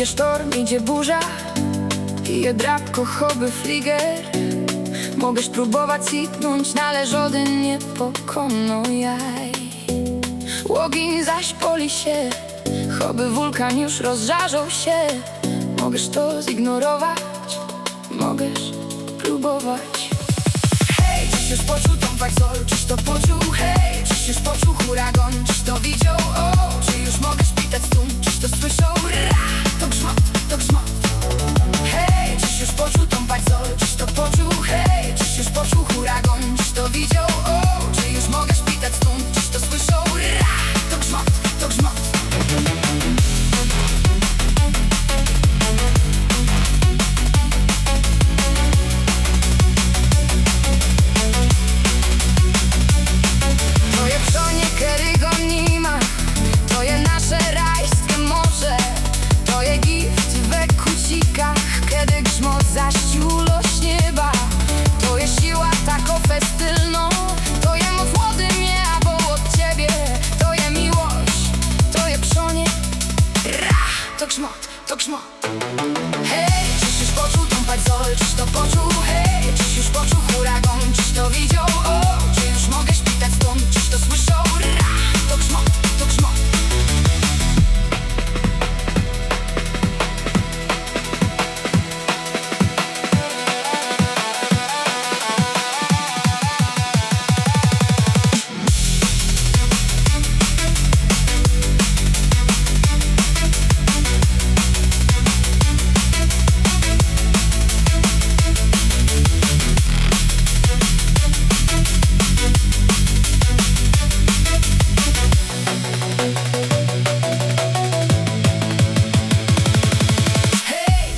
sztorm, idzie burza i je drapko choby fliger. Mogesz próbować siknąć, ale żaden nie pokonał jaj. Ogień zaś poli się, choby wulkan już rozżarzał się. Możesz to zignorować, możesz próbować. Hej, czyś już poczuł tą fajzol, czyś to poczuł? Hej, czyś już poczuł huragan, czyś to widział? O, czy już mogę szpitać stum, czyś to słyszał? Ra, to grzmot, to grzmot. Hej, czyś już poczuł tą fajzol, czyś to poczuł? Hej, czyś już poczuł huragan, czyś to widział? O, czy już mogę szpitać stum, czyś to słyszał? Ra, to grzmot, to grzmot. To grzmot. Hej, czyś już poczuł tą fajzol, czyś to poczuł? Hej, czyś już poczuł huragan, czyś to widział? O, czy już mogę szpitać stąd, czyś to słyszał? Ra, to grzmot, to grzmot.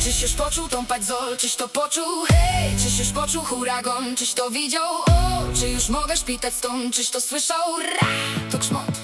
Czyś już poczuł tą fajzol, czyś to poczuł? Hej, czyś już poczuł huragan, czyś to widział? O, czy już mogę szpitać stąd, czyś to słyszał? Ra, to grzmot.